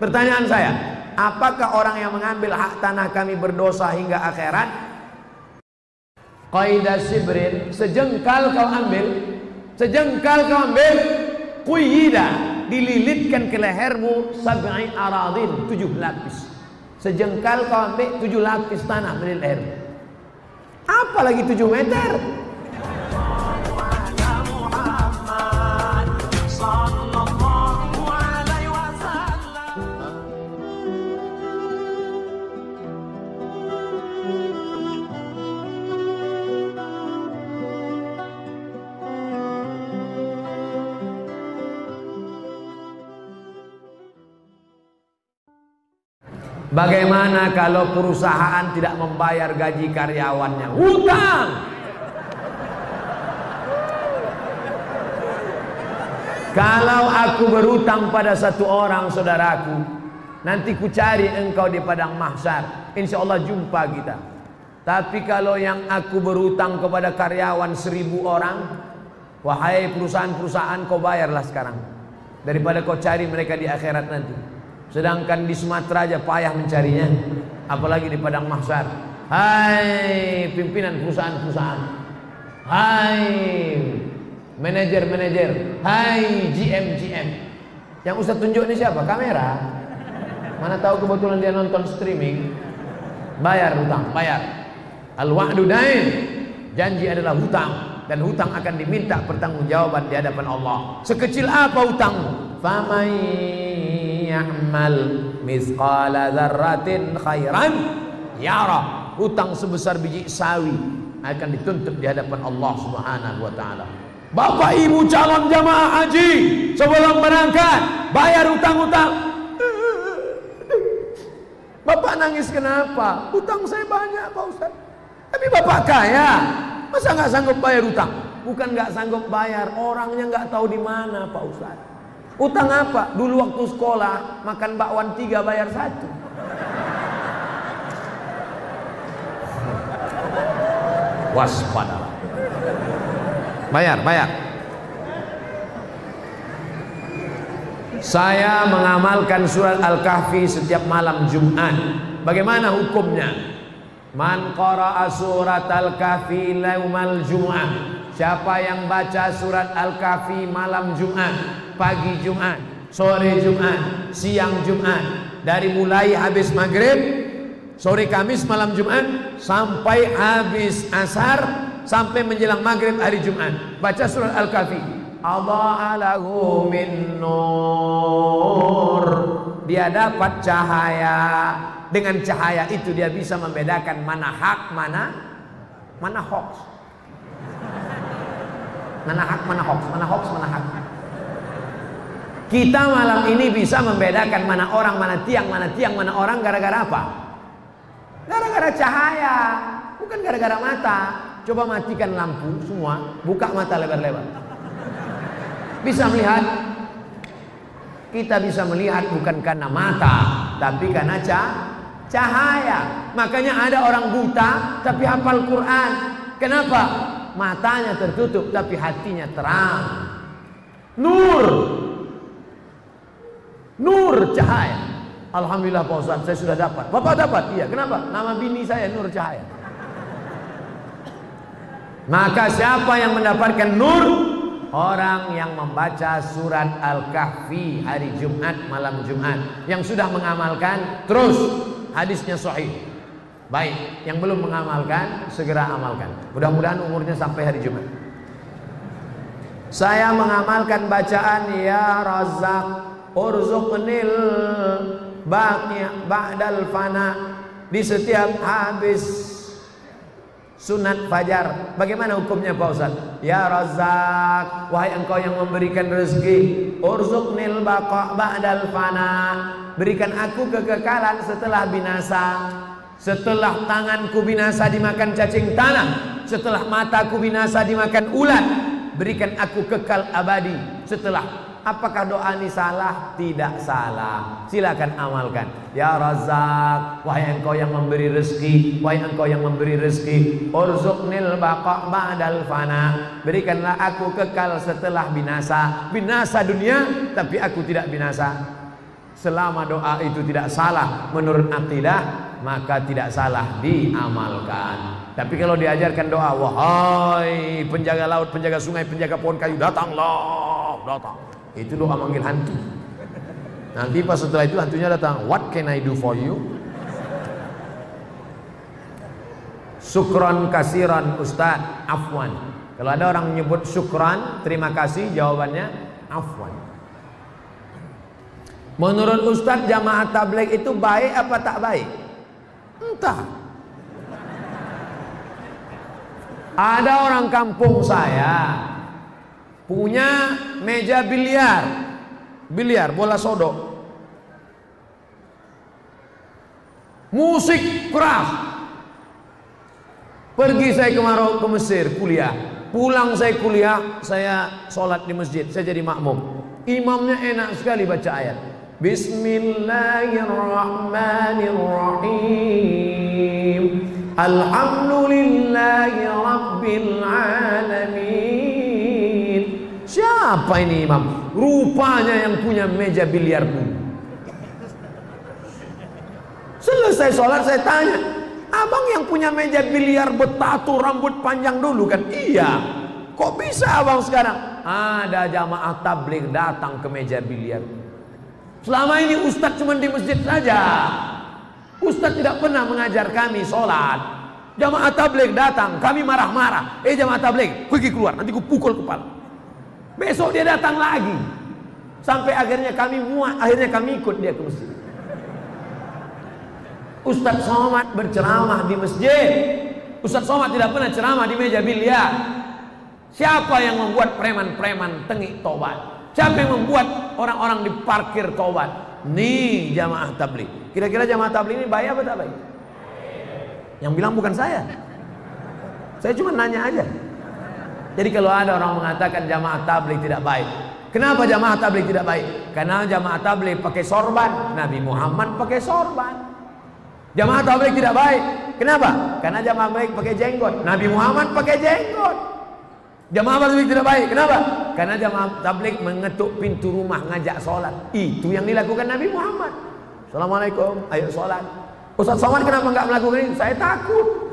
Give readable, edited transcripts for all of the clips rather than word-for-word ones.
Pertanyaan saya, apakah orang yang mengambil hak tanah kami berdosa hingga akhirat? Qaidah sibrin, sejengkal kau ambil, sejengkal kau ambil, quyida, dililitkan ke lehermu sab'i aradin, 7 lapis. Sejengkal kau ambil 7 lapis tanah melilit lehermu. Apalagi 7 meter. Bagaimana kalau perusahaan tidak membayar gaji karyawannya? Hutang! Kalau aku berutang pada satu orang saudaraku, nanti ku cari engkau di padang mahsyar, insya Allah jumpa kita. Tapi kalau yang aku berutang kepada karyawan 1000 orang, wahai perusahaan-perusahaan, kau bayarlah sekarang, daripada kau cari mereka di akhirat nanti. Sedangkan di Sumatera aja payah mencarinya, apalagi di padang mahsyar. Hai pimpinan perusahaan-perusahaan, hai manajer-manajer, hai GM. Yang Ustaz tunjuk ini siapa? Kamera. Mana tahu kebetulan dia nonton streaming. Bayar hutang, bayar. Al-wa'du dain, janji adalah hutang, dan hutang akan diminta pertanggungjawaban di hadapan Allah. Sekecil apa hutangmu? Faman ya'mal mithqala dzarratin khairan yara. Hutang sebesar biji sawi akan dituntut di hadapan Allah Subhanahu wa taala. Bapak Ibu calon jamaah haji, sebelum berangkat bayar hutang-hutang. Bapak nangis kenapa? Hutang saya banyak Pak Ustaz. Tapi Bapak kaya, masa nggak sanggup bayar hutang? Bukan nggak sanggup bayar, orangnya nggak tahu di mana Pak Ustaz. Utang apa? Dulu waktu sekolah makan bakwan 3 bayar 1. Waspadalah. Bayar. Saya mengamalkan surat Al-Kahfi setiap malam Jumat. Bagaimana hukumnya? Man qara'a surat Al-Kahfi yaumal Jum'ah. Siapa yang baca surat Al-Kahfi malam Jumat, pagi Jumat, sore Jumat, siang Jumat, dari mulai habis maghrib, sore Kamis, malam Jumat, sampai habis asar, sampai menjelang maghrib hari Jumat, baca surat Al-Kahfi. Allah lahu min nur. Dia dapat cahaya. Dengan cahaya itu dia bisa membedakan mana hak, mana hoax. Mana hak, mana hoax, mana hoax, mana hak. Kita malam ini bisa membedakan mana orang, mana tiang, mana orang gara-gara apa? Gara-gara cahaya, bukan gara-gara mata. Coba matikan lampu semua, buka mata lebar-lebar. Bisa melihat. Kita bisa melihat bukan karena mata, tapi karena cahaya. Makanya ada orang buta tapi hafal Quran. Kenapa? Matanya tertutup tapi hatinya terang. Nur cahaya. Alhamdulillah Pak Ustaz, saya sudah dapat. Bapak dapat? Iya. Kenapa? Nama bini saya Nur Cahaya. Maka siapa yang mendapatkan nur? Orang yang membaca surat Al-Kahfi hari Jumat, malam Jumat. Yang sudah mengamalkan terus, hadisnya sahih. Baik, yang belum mengamalkan segera amalkan. Mudah-mudahan umurnya sampai hari Jumat. Saya mengamalkan bacaan ya Razzaq urzuqnil ba'dal fana di setiap habis sunat fajar. Bagaimana hukumnya Pak Ustaz? Ya Razzaq, wahai engkau yang memberikan rezeki, urzuqnil ba'dal fana, berikan aku kekekalan setelah binasa. Setelah tanganku binasa dimakan cacing tanah, setelah mataku binasa dimakan ulat, berikan aku kekal abadi. Setelah, apakah doa ini salah? Tidak salah. Silakan amalkan. Ya Razzaq, wahai engkau yang memberi rezeki, wahai engkau yang memberi rezeki, urzuqnil baqa' ba'dal fana, berikanlah aku kekal setelah binasa. Binasa dunia tapi aku tidak binasa. Selama doa itu tidak salah menurut akidah, maka tidak salah diamalkan. Tapi kalau diajarkan doa, wahai penjaga laut, penjaga sungai, penjaga pohon kayu, datanglah, datang. Itu doa manggil hantu. Nanti pas setelah itu hantunya datang, what can I do for you? Syukron kasiran Ustaz, afwan. Kalau ada orang menyebut syukran, terima kasih, jawabannya afwan. Menurut Ustaz, jamaah tabligh itu baik apa tak baik? Entah. Ada orang kampung saya punya meja biliar, bola sodok, musik keras. Pergi saya ke Mesir kuliah, pulang saya kuliah, saya sholat di masjid, saya jadi makmum. Imamnya enak sekali baca ayat Bismillahirrahmanirrahim, Alhamdulillahi Rabbil Alamin. Siapa ini imam? Rupanya yang punya meja biliar dulu. Selesai sholat saya tanya, abang yang punya meja biliar bertato rambut panjang dulu kan? Iya. Kok bisa abang sekarang? Ada jamaah tabligh datang ke meja biliar. Selama ini ustadz cuma di masjid saja. Ustadz tidak pernah mengajar kami sholat. Jamaah tabligh datang, kami marah-marah. Jamaah tabligh, pergi keluar, nanti ku pukul kepala. Besok dia datang lagi. Sampai akhirnya kami muak, akhirnya kami ikut dia ke masjid. Ustadz Somad berceramah di masjid. Ustadz Somad tidak pernah ceramah di meja biliar. Siapa yang membuat preman-preman tengik tobat? Siapa yang membuat orang-orang di parkir tobat? Nih jamaah tabligh. Kira-kira jamaah tabligh ini baik apa tak baik? Yang bilang bukan saya. Saya cuma nanya aja. Jadi kalau ada orang mengatakan jamaah tabligh tidak baik, kenapa jamaah tabligh tidak baik? Karena jamaah tabligh pakai sorban, Nabi Muhammad pakai sorban. Jamaah tabligh tidak baik, kenapa? Karena jamaah tabligh pakai jenggot, Nabi Muhammad pakai jenggot. Jamaah tabligh tidak baik, kenapa? Karena jamaah tabligh mengetuk pintu rumah ngajak sholat. Itu yang dilakukan Nabi Muhammad. Assalamualaikum, ayo sholat. Ustaz Somad kenapa enggak melakukan ini? Saya takut.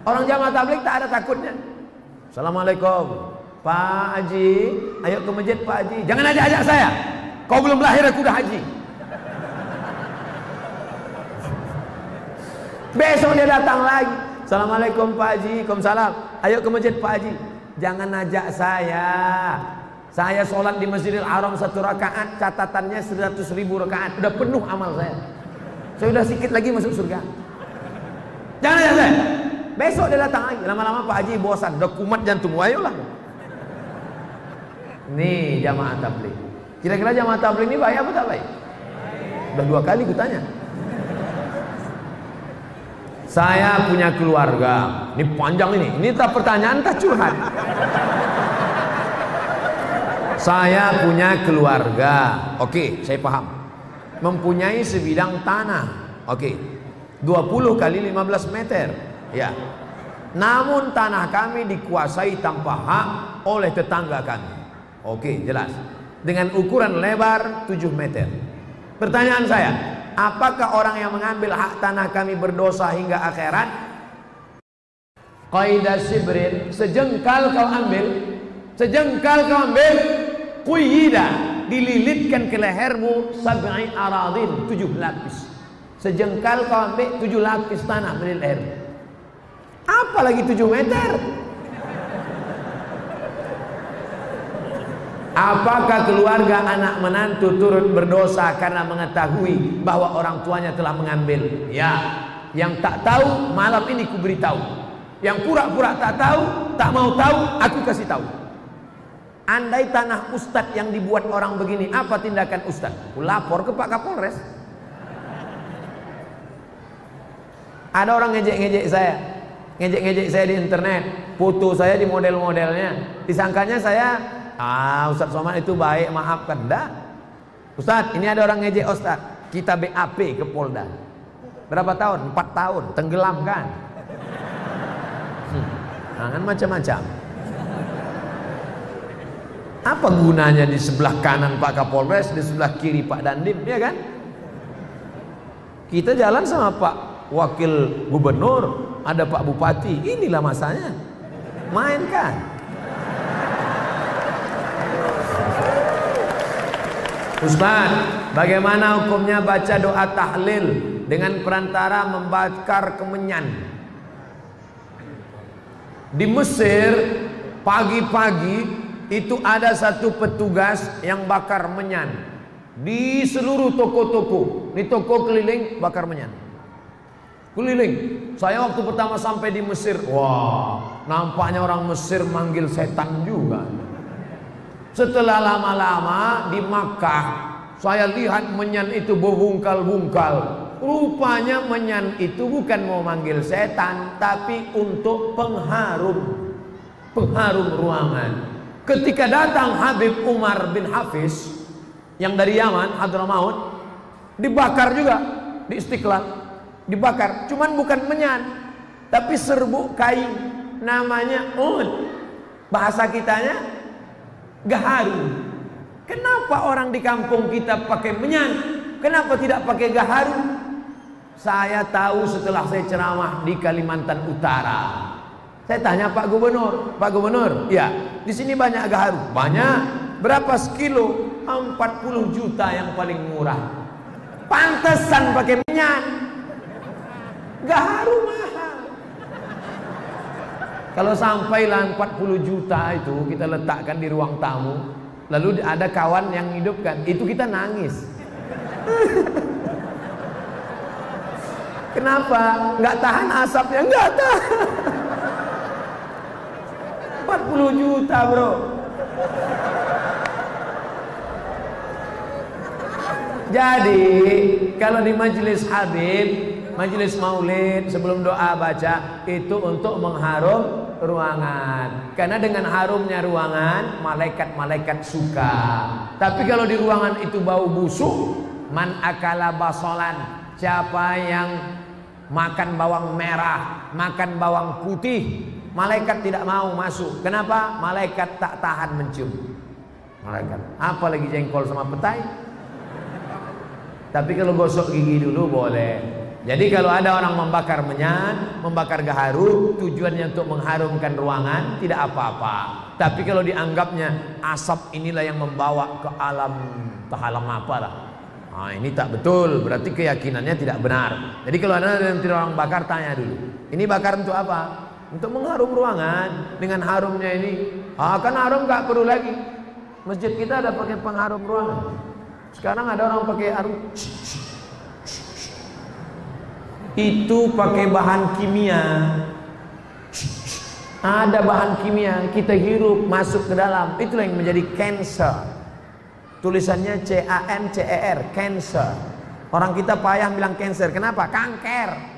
Orang jamaah tabligh tak ada takutnya. Assalamualaikum, Pak Haji, ayo ke masjid Pak Haji. Jangan ajak-ajak saya. Kau belum lahir aku udah haji. Besok dia datang lagi. Assalamualaikum Pak Haji, Waalaikumsalam. Ayo ke masjid Pak Haji. Jangan ajak saya. Saya sholat di Masjidil Haram 1 rakaat, catatannya 100.000 rakaat. Udah penuh amal saya. Saya udah sedikit lagi masuk surga. Jangan ajak saya. Besok dia datang lagi. Lama-lama Pak Haji bosan, udah kumat jantung. Ayolah. Nih jamaah tabligh. Kira-kira jamaah tabligh ini baik apa tak baik? Udah 2 kali kutanya. Saya punya keluarga. Ini panjang ini. Ini tak pertanyaan tak curhat. Saya punya keluarga. Oke, saya paham. Mempunyai sebidang tanah. Oke. 20 kali 15 meter. Ya. Namun tanah kami dikuasai tanpa hak oleh tetangga kami. Oke, jelas. Dengan ukuran lebar 7 meter. Pertanyaan saya, apakah orang yang mengambil hak tanah kami berdosa hingga akhirat? Qaidah sibrin, sejengkal kau ambil, quyida, dililitkan ke lehermu sab'i aradin, 7 lapis. Sejengkal kau ambil 7 lapis tanah di leher. Apalagi 7 meter? Apakah keluarga anak menantu turut berdosa karena mengetahui bahwa orang tuanya telah mengambil? Ya, yang tak tahu malam ini ku beritahu. Yang pura-pura tak tahu, tak mau tahu, aku kasih tahu. Andai tanah ustadz yang dibuat orang begini, apa tindakan ustadz? Ku lapor ke Pak Kapolres. Ada orang ngejek-ngejek saya di internet, foto saya di model-modelnya. Disangkanya saya Ustadz Somad itu baik, maafkan. Enggak. Ustadz, ini ada orang ngejek Ustadz. Kita BAP ke Polda. Berapa tahun? 4 tahun. Tenggelam kan? Jangan macam-macam. Apa gunanya di sebelah kanan Pak Kapolres, di sebelah kiri Pak Dandim, ya kan? Kita jalan sama Pak Wakil Gubernur, ada Pak Bupati, inilah masanya. Mainkan. Ustaz, bagaimana hukumnya baca doa tahlil dengan perantara membakar kemenyan? Di Mesir pagi-pagi itu ada satu petugas yang bakar menyan di seluruh toko-toko. Ini toko keliling bakar menyan. Keliling. Saya waktu pertama sampai di Mesir, wah, nampaknya orang Mesir manggil setan juga. Setelah lama-lama di Makkah, saya lihat menyan itu berbungkal-bungkal. Rupanya menyan itu bukan mau manggil setan, tapi untuk pengharum ruangan. Ketika datang Habib Umar bin Hafiz yang dari Yaman, Hadramaut, dibakar juga di Istiqlal, dibakar. Cuman bukan menyan, tapi serbuk kain, namanya ud. Bahasa kitanya gaharu. Kenapa orang di kampung kita pakai menyan? Kenapa tidak pakai gaharu? Saya tahu setelah saya ceramah di Kalimantan Utara. Saya tanya Pak Gubernur, Pak Gubernur, ya, di sini banyak gaharu. Banyak. Berapa sekilo? 40 juta yang paling murah. Pantesan pakai menyan. Gaharu mahal. Kalau sampailah 40 juta itu kita letakkan di ruang tamu, lalu ada kawan yang hidupkan, itu kita nangis. Kenapa? Nggak tahan asapnya, nggak tahan. 40 juta bro. Jadi kalau di majelis Habib, majelis maulid, sebelum doa baca itu untuk mengharum ruangan. Karena dengan harumnya ruangan, malaikat-malaikat suka. Tapi kalau di ruangan itu bau busuk, man akala basolan, siapa yang makan bawang merah, makan bawang putih, malaikat tidak mau masuk. Kenapa? Malaikat tak tahan mencium. Malaikat. Apalagi jengkol sama petai. Tapi kalau gosok gigi dulu boleh. Jadi kalau ada orang membakar menyan, membakar gaharu, tujuannya untuk mengharumkan ruangan, tidak apa-apa. Tapi kalau dianggapnya asap inilah yang membawa ke alam, ke alam apalah. Nah, ini tak betul, berarti keyakinannya tidak benar. Jadi kalau ada yang tidak orang bakar, tanya dulu. Ini bakar untuk apa? Untuk mengharum ruangan. Dengan harumnya ini, kan harum gak perlu lagi. Masjid kita ada pakai pengharum ruangan. Sekarang ada orang pakai harum. Itu pakai bahan kimia. Ada bahan kimia, kita hirup masuk ke dalam, itulah yang menjadi cancer. Tulisannya CANCER, cancer. Orang kita payah bilang cancer. Kenapa? Kanker.